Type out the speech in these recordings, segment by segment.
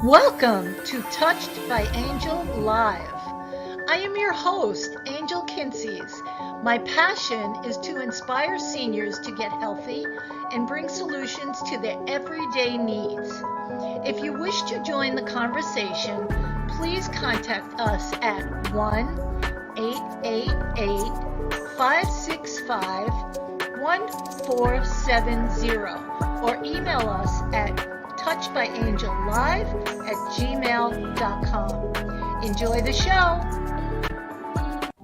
Welcome to Touched by Angel Live. I am your host, Angel Kinseys. My passion is to inspire seniors to get healthy and bring solutions to their everyday needs. If you wish to join the conversation, please contact us at 1-888-565-1470 or email us at touchedbyangellive@gmail.com. Enjoy the show.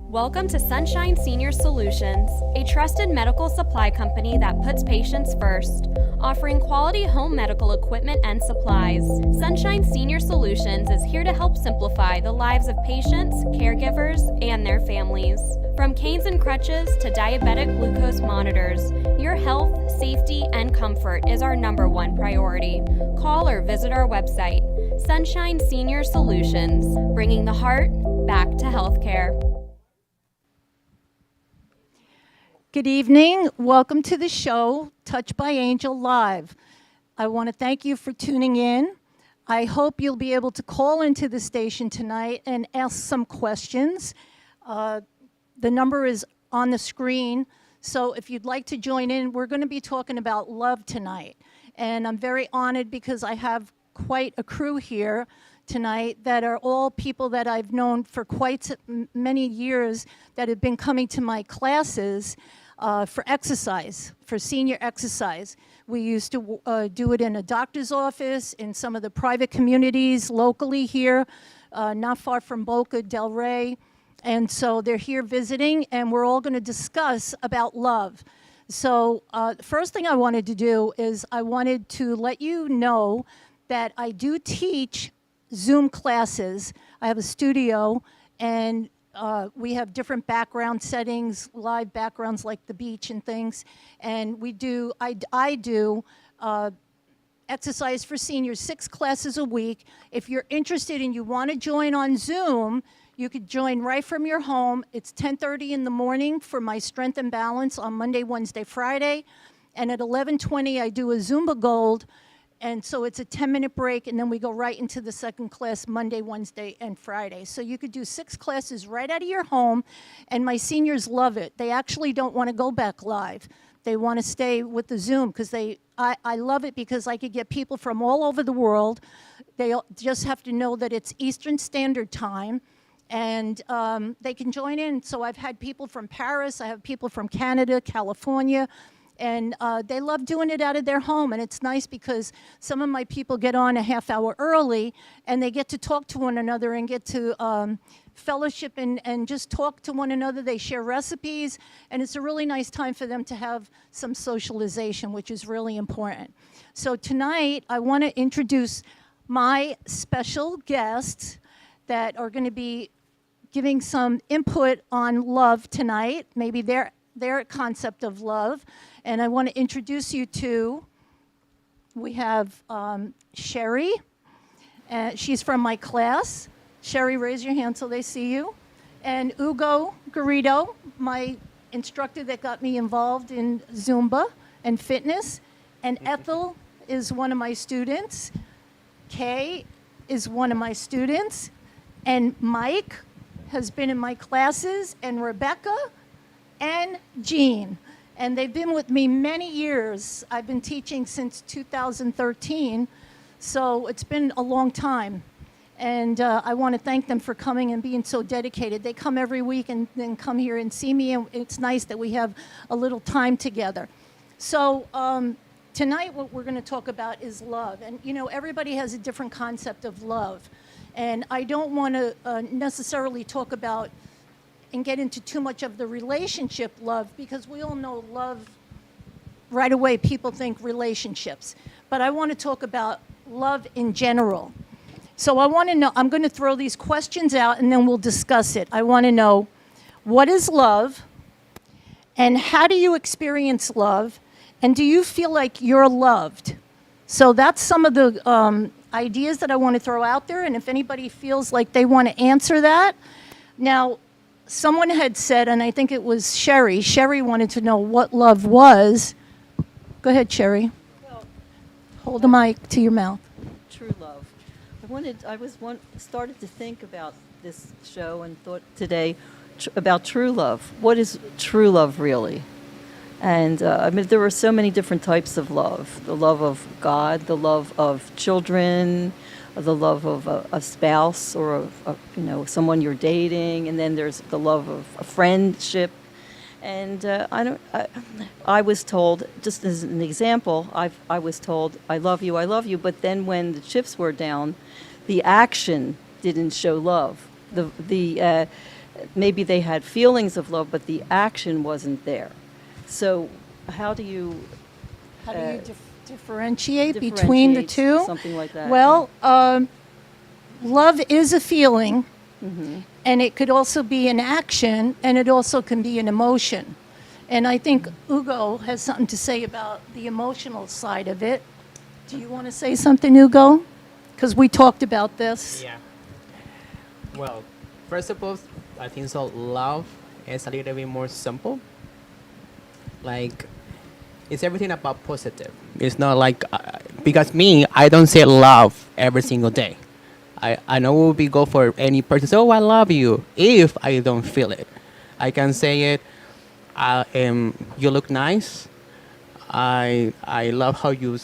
Welcome to Sunshine Senior Solutions, a trusted medical supply company that puts patients first, offering quality home medical equipment and supplies. Sunshine Senior Solutions is here to help simplify the lives of patients, caregivers, and their families. From canes and crutches to diabetic glucose monitors, your health, safety, and comfort is our number one priority. Call or visit our website, Sunshine Senior Solutions, bringing the heart back to healthcare. Good evening. Welcome to the show, Touched by Angel Live. I want to thank you for tuning in. I hope you'll be able to call into the station tonight and ask some questions. The number is on the screen, so if you'd like to join in, we're going to be talking about love tonight. And I'm very honored because I have quite a crew here tonight that are all people that I've known for quite many years that have been coming to my classes for exercise, for senior exercise. We used to do it in a doctor's office, in some of the private communities locally here, not far from Boca del Rey. And so they're here visiting, and we're all going to discuss about love. So the first thing I wanted to do is I wanted to let you know that I do teach Zoom classes. I have a studio, and we have different background settings, live backgrounds like the beach and things. And I do exercise for seniors, 6 classes a week. If you're interested and you want to join on Zoom, you could join right from your home. It's 10:30 in the morning for my Strength and Balance on Monday, Wednesday, Friday. And at 11:20, I do a Zumba Gold. And so it's a 10-minute break, and then we go right into the second class Monday, Wednesday, and Friday. So you could do 6 classes right out of your home, and my seniors love it. They actually don't want to go back live. They want to stay with the Zoom because I love it because I could get people from all over the world. They just have to know that it's Eastern Standard Time, and they can join in. So I've had people from Paris, I have people from Canada, California, and they love doing it out of their home. And it's nice because some of my people get on a half hour early, and they get to talk to one another and get to fellowship and just talk to one another. They share recipes, and it's a really nice time for them to have some socialization, which is really important. So tonight, I want to introduce my special guests that are going to be giving some input on love tonight, maybe their concept of love. And I want to introduce you to, we have Sherry. She's from my class. Sherry, raise your hand so they see you. And Ugo Garrido, my instructor that got me involved in Zumba and fitness. And Ethel is one of my students. Kay is one of my students. And Mike has been in my classes, and Rebecca and Jean. And they've been with me many years. I've been teaching since 2013, so it's been a long time. And I want to thank them for coming and being so dedicated. They come every week and then come here and see me, and it's nice that we have a little time together. So tonight what we're going to talk about is love. And you know, everybody has a different concept of love. And I don't want to necessarily talk about and get into too much of the relationship love, because we all know love, right away people think relationships. But I want to talk about love in general. So I want to know, I'm going to throw these questions out and then we'll discuss it. I want to know, what is love? And how do you experience love? And do you feel like you're loved? So that's some of the ideas that I want to throw out there. And if anybody feels like they want to answer that. Now, someone had said, and I think it was Sherry wanted to know what love was. Go ahead, Sherry. Well, Hold the mic to your mouth. true love. Started to think about this show and thought today about true love. What is true love really? And I mean, there are so many different types of love: the love of God, the love of children, the love of a spouse or someone you're dating, and then there's the love of a friendship. And I was told, just as an example, I was told, I love you. But then when the chips were down, the action didn't show love. Maybe they had feelings of love, but the action wasn't there. So how do you differentiate between the two? Something like that. Well, love is a feeling, and it could also be an action, and it also can be an emotion. And I think Ugo has something to say about the emotional side of it. Do you want to say something, Ugo? Because we talked about this. Yeah. Well, first of all, I think so. Love is a little bit more simple. Like, it's everything about positive. It's not like because me, I don't say love every single day. I know it would be go for any person. So, oh, I love you. If I don't feel it, I can say it. You look nice. I love how you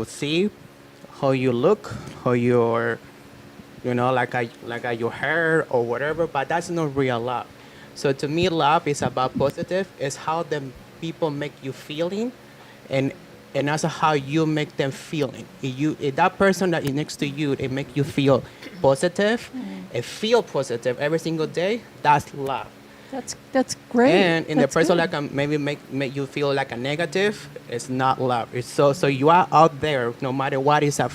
see, how you look, how you're, like your hair or whatever. But that's not real love. So to me, love is about positive. It's how the people make you feeling, and also how you make them feeling. If that person that is next to you, it make you feel positive, and feel positive every single day. That's love. That's great. And in That's the person good. like maybe make you feel like a negative, it's not love. It's so you are out there, no matter what is a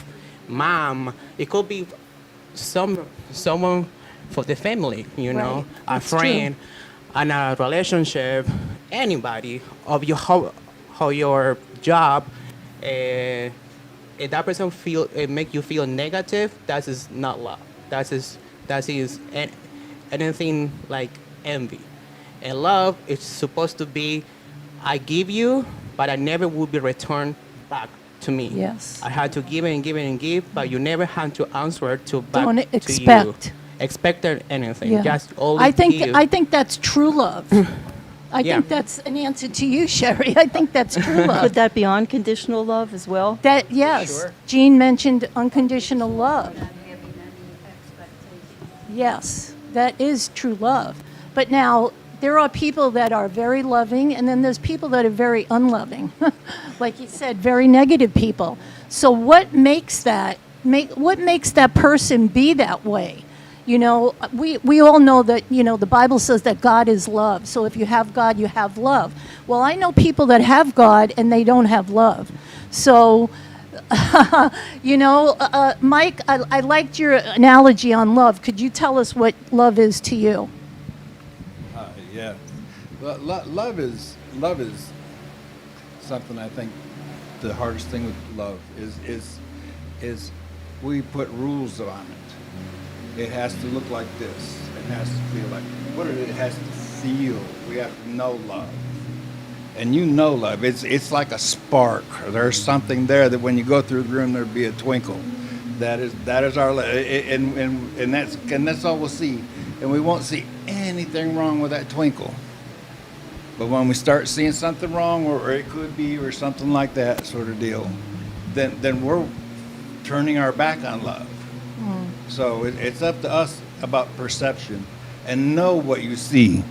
mom. It could be someone for the family, Right. a That's true. friend, and a relationship, anybody of your how your job. If that person make you feel negative, that is not love. That is anything like envy. And love is supposed to be, I give you, but I never will be returned back to me. Yes. I had to give and give and give, but you never had to answer back Don't to expect. you. Expected anything. Yeah. Just always I think give. I think that's true love. I Yeah. think that's an answer to you, Sherry. I think that's true love. Could that be unconditional love as well? That yes, Sure. Jean mentioned unconditional love. Yes, that is true love. But now there are people that are very loving, and then there's people that are very unloving. Like you said, very negative people. So what makes that person be that way? We all know that, the Bible says that God is love. So if you have God, you have love. Well, I know people that have God and they don't have love. So, Mike, I liked your analogy on love. Could you tell us what love is to you? Yeah, love is something. I think the hardest thing with love is we put rules on it. It has to look like this. It has to feel like it has to feel. We have to know love, and love. It's like a spark. There's something there that when you go through the room, there'd be a twinkle. That is our love, and that's all we'll see. And we won't see anything wrong with that twinkle. But when we start seeing something wrong, or it could be, or something like that sort of deal, then we're turning our back on love. So it's up to us about perception and know what you see.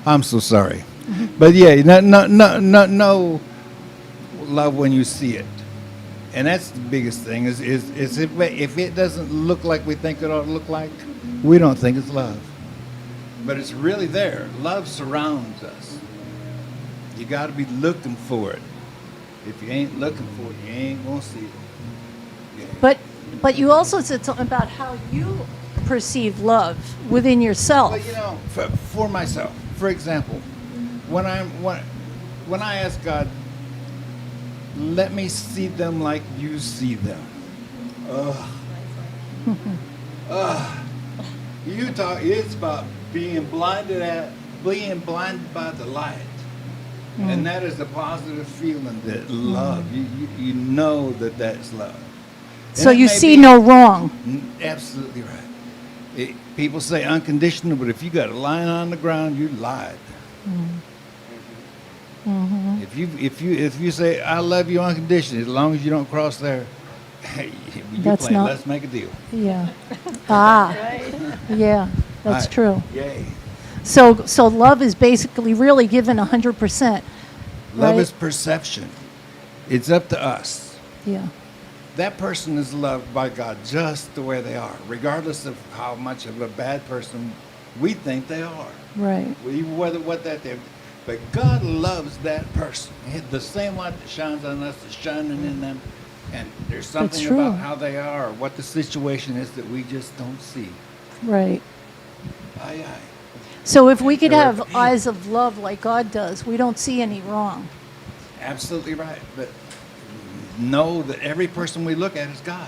I'm so sorry. But yeah, no love when you see it. And that's the biggest thing is if it doesn't look like we think it ought to look like, we don't think it's love. But it's really there. Love surrounds us. You got to be looking for it. If you ain't looking for it, you ain't going to see it. Yeah. But you also said something about how you perceive love within yourself. Well, for myself, for example, when I ask God, let me see them like you see them. It's about being blinded by the light. And that is the positive feeling that love. You know that that's love. So it you may see be- no wrong. Absolutely right. People say unconditional, but if you got a line on the ground, you lied. If you say I love you unconditionally, as long as you don't cross there, hey, you That's play. not- Let's make a deal. Yeah. Ah. Yeah, that's Right. true. Yay. So love is basically really given 100%. Love Right. is perception. It's up to us. Yeah. That person is loved by God just the way they are, regardless of how much of a bad person we think they are. Right. Whether what that they, but God loves that person. The same light that shines on us is shining in them, and there's something true. about how they are, or what the situation is that we just don't see. Right. Aye, aye. So if we could Sure. have eyes of love like God does, we don't see any wrong. Absolutely right. But know that every person we look at is God.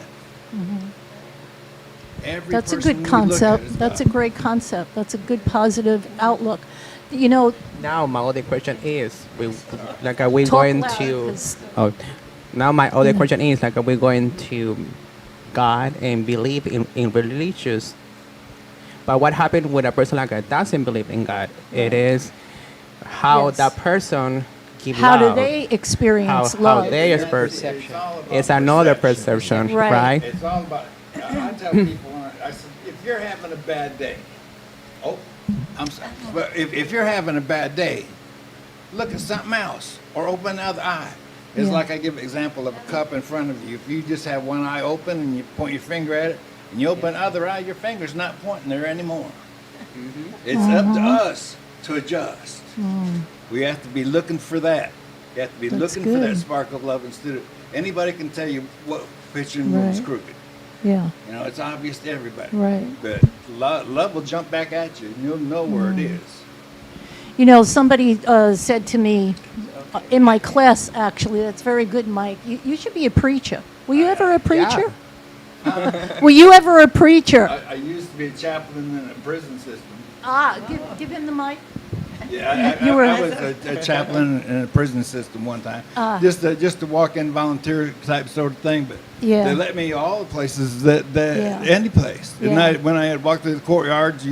Every That's a person good we look at concept. is That's a God. great concept. That's a good positive outlook. You know, Now my other question is, are we talk going loud, to? 'cause- Oh, now my other question is, are we going to God and believe in religious? But what happened with a person that doesn't believe in God? It is how Yes. that person give how do love. they experience how love? they It's perception. all about It's another perception. perception, Right. right? It's all about. I tell people, I said, if you're having a bad day, I'm sorry, but if you're having a bad day, look at something else or open the other eye. It's Yeah. like I give an example of a cup in front of you. If you just have one eye open and you point your finger at it, and you open the other eye, your finger's not pointing there anymore. It's up to us to adjust. We have to be looking for that. You have to be That's looking for that good. spark of love instead of anybody can tell you what picture in the room is Right. crooked. Yeah. You know, it's obvious to everybody. Right. But love will jump back at you, and you'll know where it is. You know, somebody said to me in my class, actually, that's very good, Mike. You should be a preacher. Were you ever a preacher? Were you ever a preacher? I used to be a chaplain in a prison system. Give him the mic. Yeah, You were- I was a chaplain in a prison system one time. Just to walk in volunteer type sort of thing, but Yeah. they let me all the places that Yeah. any place. And Yeah. when I had walked through the courtyards,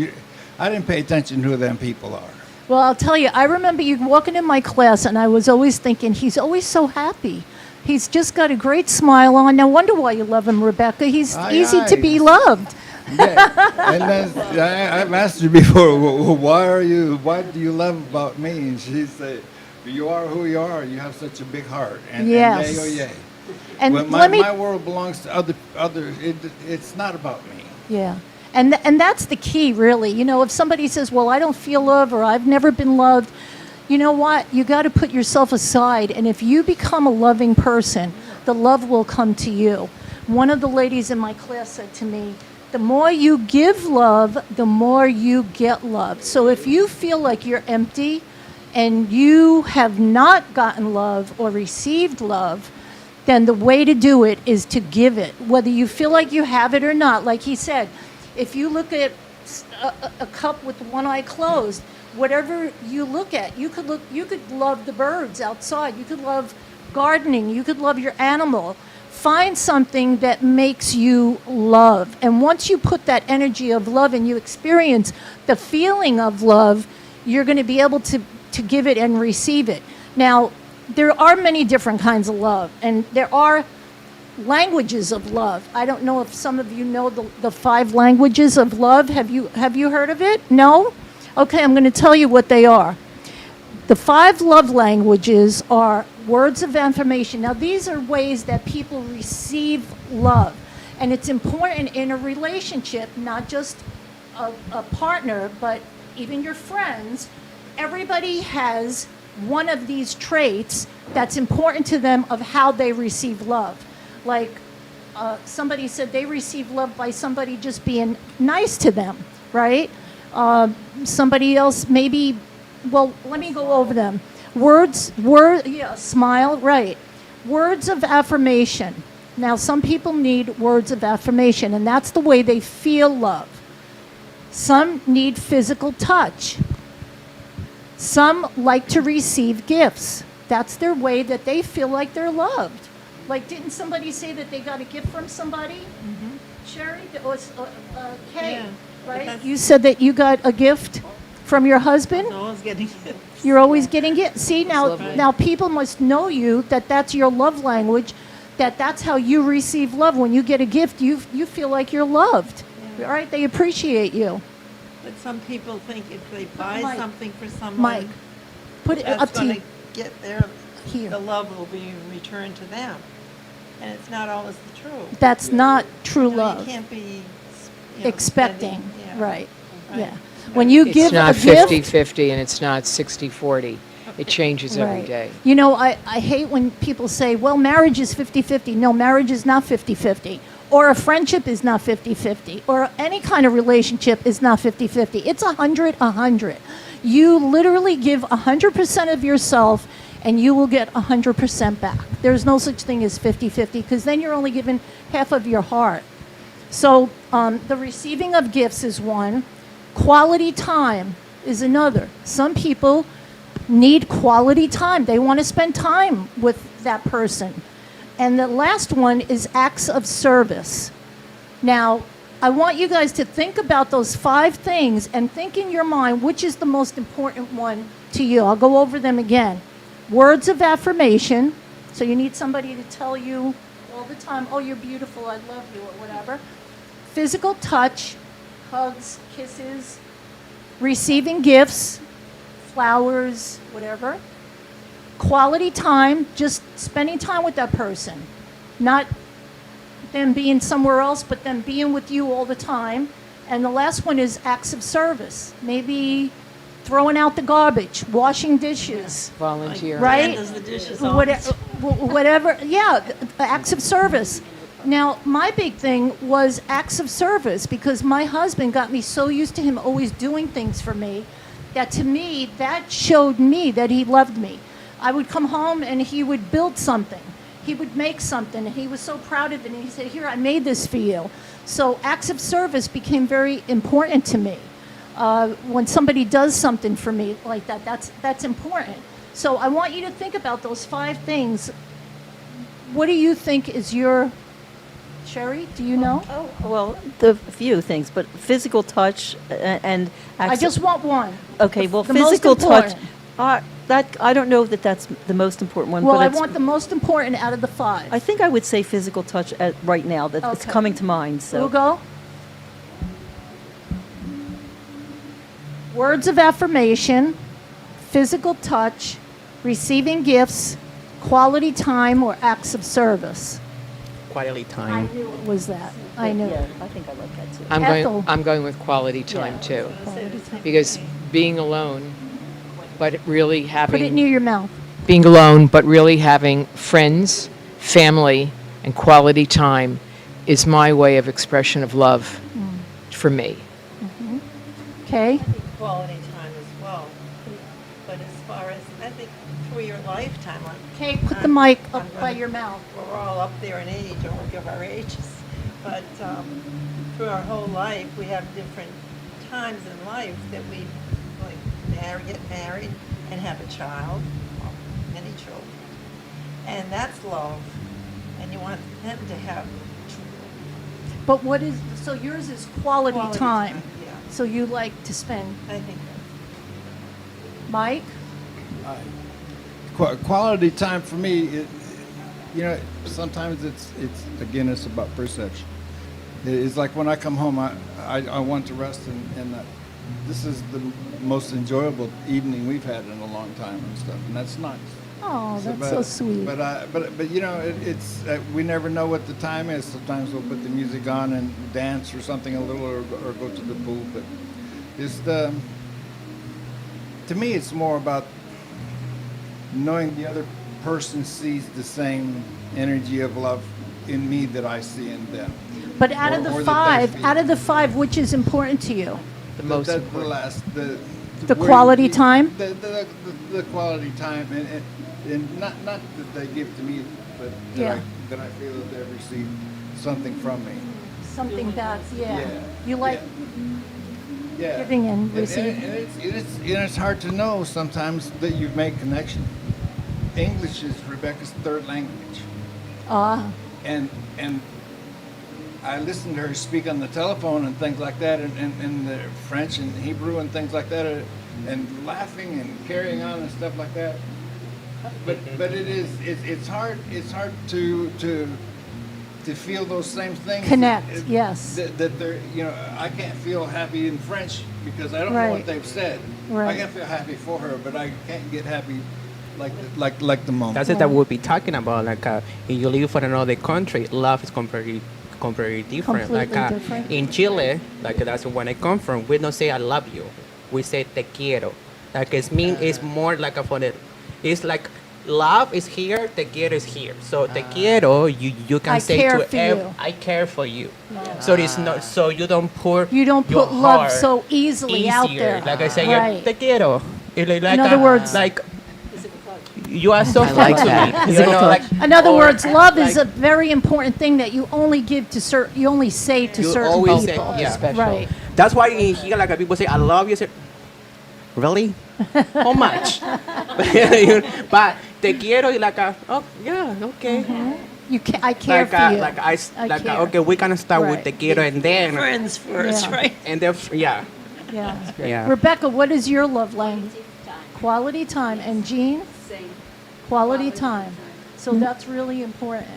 I didn't pay attention to who them people are. Well, I'll tell you, I remember you walking in my class, and I was always thinking, he's always so happy. He's just got a great smile on. No wonder why you love him, Rebecca. He's Aye, easy to aye. be loved. Yeah. And then I've asked her before, why do you love about me? And she said, you are who you are. You have such a big heart. And Yes. yay, oh yay. And When let me, my world belongs to other. It's not about me. yeah. And that's the key, really. You know, if somebody says, well, I don't feel love or I've never been loved, you know what? You got to put yourself aside. And if you become a loving person, the love will come to you. One of the ladies in my class said to me, the more you give love, the more you get love. So if you feel like you're empty and you have not gotten love or received love, then the way to do it is to give it, whether you feel like you have it or not. Like he said, if you look at a cup with one eye closed, whatever you look at, you could love the birds outside, you could love gardening, you could love your animal. Find something that makes you love. And once you put that energy of love and you experience the feeling of love, you're going to be able to give it and receive it. Now, there are many different kinds of love, and there are languages of love. I don't know if some of you know the 5 languages of love. Have you heard of it? No? Okay, I'm going to tell you what they are. The 5 love languages are words of affirmation. Now, these are ways that people receive love. And it's important in a relationship, not just a partner, but even your friends. Everybody has one of these traits that's important to them of how they receive love. Like somebody said they receive love by somebody just being nice to them, right? Somebody else maybe, well, let me go over them. Smile, right. Words of affirmation. Now, some people need words of affirmation, and that's the way they feel love. Some need physical touch. Some like to receive gifts. That's their way that they feel like they're loved. Like, didn't somebody say that they got a gift from somebody? Sherry? It was Kay, Yeah, but right? that's- You said that you got a gift from your husband? No one's getting it. You're always getting it. See, now, lovely. now people must know you, that that's your love language, that that's how you receive love. When you get a gift, you feel like you're loved, Yeah. right? They appreciate you. But some people think if they buy Mike. something for someone, Mike, put it that's up to going you. to get their, Here. the love will be returned to them. And it's not always the truth. That's not true You love. can't be Expecting, spending- yeah. right, Right. yeah. When you It's give a not gift. 50-50 and it's not 60-40. It changes every Right. day. You know, I hate when people say, well, marriage is 50-50. No, marriage is not 50-50. Or a friendship is not 50-50. Or any kind of relationship is not 50-50. It's 100-100. You literally give 100% of yourself and you will get 100% back. There's no such thing as 50-50 because then you're only giving half of your heart. So the receiving of gifts is one. Quality time is another. Some people need quality time. They want to spend time with that person. And the last one is acts of service. Now, I want you guys to think about those 5 things and think in your mind which is the most important one to you. I'll go over them again. Words of affirmation. So you need somebody to tell you all the time, oh, you're beautiful, I love you, or whatever. Physical touch, hugs, kisses, receiving gifts, flowers, whatever. Quality time, just spending time with that person. Not them being somewhere else, but them being with you all the time. And the last one is acts of service. Maybe throwing out the garbage, washing dishes, Volunteer. right? Dan does the dishes all the Whatever, whatever, yeah, acts of service. Now, my big thing was acts of service because my husband got me so used to him always doing things for me that to me, that showed me that he loved me. I would come home and he would build something. He would make something. He was so proud of it. And he said, here, I made this for you. So acts of service became very important to me. When somebody does something for me like that, that's important. So I want you to think about those 5 things. What do you think is your, Sherry, do you know? Oh, well, the few things, but physical touch and I just want one. okay. Well, the most physical touch. important. That I don't know that that's the most important one. Well, but I it's- want the most important out of the 5. I think I would say physical touch right now. That it's Okay. coming to mind. So Ugo? Words of affirmation, physical touch, receiving gifts, quality time, or acts of service. Quality time. I knew it was that. I knew Yeah, it. I think I like that too. Ethel. I'm going with quality time too. Quality time. Because being alone, but really Put it having, near your mouth. being alone, but really having friends, family, and quality time is my way of expression of love for me. Okay? quality time as well. But as far as, I think through your lifetime, like, Okay, put the mic I'm up by gonna- your mouth. we're all up there in age, or we'll give our ages. But through our whole life, we have different times in life that we like get married and have a child, or many children. And that's love. And you want them to have But what is, so yours is quality time. Yeah, So you like to spend, I think that's. Mike? Quality time for me, sometimes it's again, it's about perception. It's like when I come home, I want to rest, and this is the most enjoyable evening we've had in a long time and stuff, and that's nice. Oh, So, that's so sweet. But it's we never know what the time is. Sometimes we'll put the music on and dance or something a little, or go to the pool. But it's to me, it's more about knowing the other person sees the same energy of love in me that I see in them. But out of or the that they 5, feel. which is important to you? The most the important. last The where quality you- time? The quality time, and not that they give to me, but Yeah. that I feel that they receive something from me. Something that's, yeah. Yeah, You like Yeah. giving and And receiving. it's hard to know sometimes that you've made connection. English is Rebecca's 3rd language. And I listened to her speak on the telephone and things like that, in the French and Hebrew and things like that, and laughing and carrying on and stuff like that. But it's hard to feel those same things. Connect, yes. That they're, I can't feel happy in French because I don't know Right. what they've said. Right. I can feel happy for her, but I can't get happy like the mom. That's it that we'll be talking about. Like, if you live for another country, love is completely different. Completely different. In Chile, like that's where I come from, we don't say I love you. We say te quiero. Like it's more like a for it. It's like love is here, te quiero is here. So te quiero, you can I say care to for you. I care for you. So it's not so you don't pour You don't your put love heart so easily out easier. there. Like I say, Right. te quiero. It's like In other words- like you are so I like fun to that. me. You know, like, In other or, words, love is a like, very important thing that you only give to you only say to You certain always say- people. yeah. Special. Right. That's why in here, like people say, "I love you." Say, really? How much? But te quiero, like, oh yeah, okay. I care Like, for you. like I care. okay, we can start with Right. te quiero, and then, Friends first, Yeah. right? and then, yeah, Yeah. yeah. Rebecca, what is your love language? Quality time. And Jean? Quality time. So that's really important.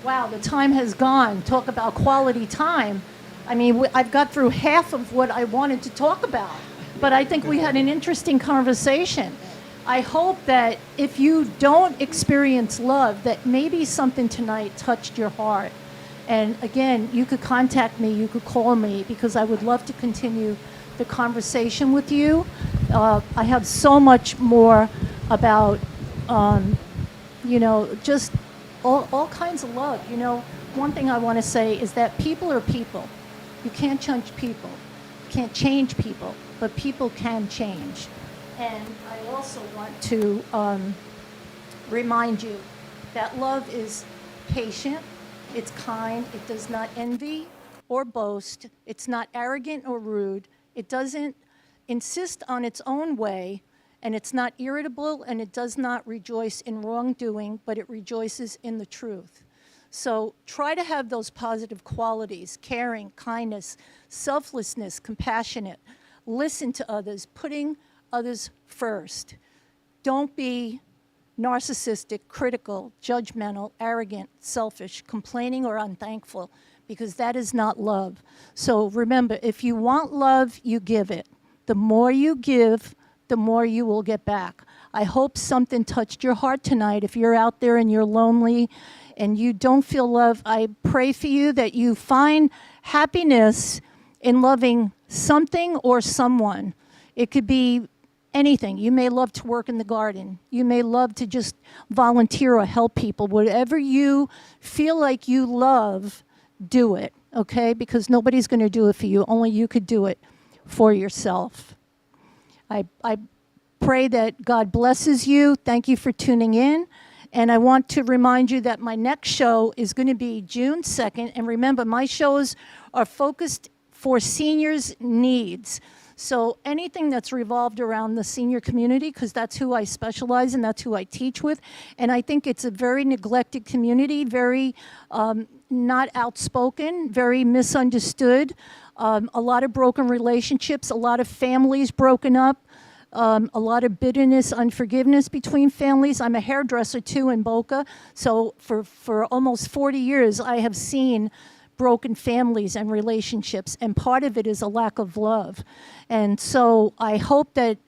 Wow, the time has gone. Talk about quality time. I mean, I've got through half of what I wanted to talk about, but I think we had an interesting conversation. I hope that if you don't experience love, that maybe something tonight touched your heart. And again, you could contact me, you could call me, because I would love to continue the conversation with you. I have so much more about, just all kinds of love. One thing I want to say is that people are people. You can't change people. You can't change people, but people can change. And I also want to remind you that love is patient, it's kind, it does not envy or boast, it's not arrogant or rude, it doesn't insist on its own way, and it's not irritable, and it does not rejoice in wrongdoing, but it rejoices in the truth. So try to have those positive qualities: caring, kindness, selflessness, compassionate, listen to others, putting others first. Don't be narcissistic, critical, judgmental, arrogant, selfish, complaining, or unthankful, because that is not love. So remember, if you want love, you give it. The more you give, the more you will get back. I hope something touched your heart tonight. If you're out there and you're lonely and you don't feel love, I pray for you that you find happiness in loving something or someone. It could be anything. You may love to work in the garden. You may love to just volunteer or help people. Whatever you feel like you love, do it, okay? Because nobody's going to do it for you. Only you could do it for yourself. I pray that God blesses you. Thank you for tuning in. And I want to remind you that my next show is going to be June 2nd. And remember, my shows are focused for seniors' needs. So anything that's revolved around the senior community, because that's who I specialize in, that's who I teach with. And I think it's a very neglected community, very not outspoken, very misunderstood, a lot of broken relationships, a lot of families broken up, a lot of bitterness, unforgiveness between families. I'm a hairdresser too in Boca, so for almost 40 years I have seen broken families and relationships, and part of it is a lack of love. And so I hope that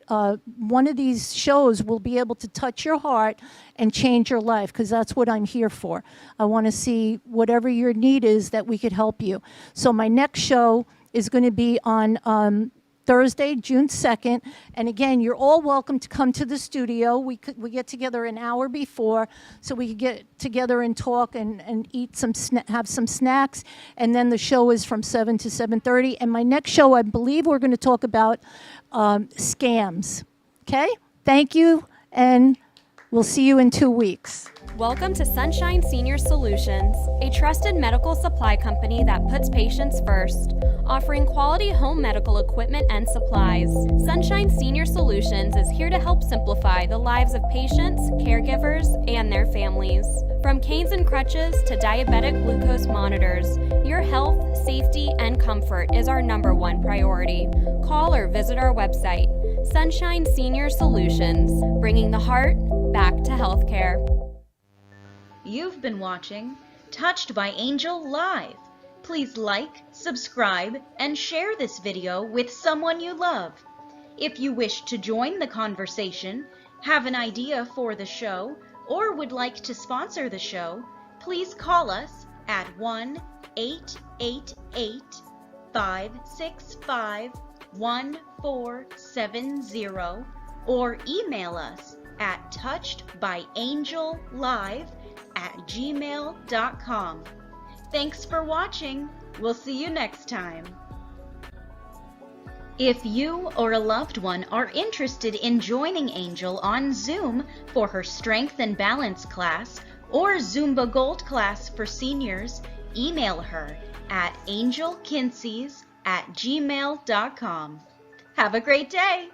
one of these shows will be able to touch your heart and change your life, because that's what I'm here for. I want to see whatever your need is that we could help you. So my next show is going to be on Thursday, June 2nd. And again, you're all welcome to come to the studio. We get together an hour before so we could get together and talk and eat have some snacks. And then the show is from 7 to 7:30. And my next show, I believe we're going to talk about scams. Okay? Thank you, and We'll see you in 2 weeks. Welcome to Sunshine Senior Solutions, a trusted medical supply company that puts patients first, offering quality home medical equipment and supplies. Sunshine Senior Solutions is here to help simplify the lives of patients, caregivers, and their families. From canes and crutches to diabetic glucose monitors, your health, safety, and comfort is our #1 priority. Call or visit our website, Sunshine Senior Solutions, bringing the heart back to healthcare. You've been watching Touched by Angel Live. Please like, subscribe, and share this video with someone you love. If you wish to join the conversation, have an idea for the show, or would like to sponsor the show, please call us at 1-888-565-1470 or email us at touchedbyangellive@gmail.com. Thanks for watching. We'll see you next time. If you or a loved one are interested in joining Angel on Zoom for her Strength and Balance class or Zumba Gold class for seniors, email her at angelkinseys@gmail.com. Have a great day!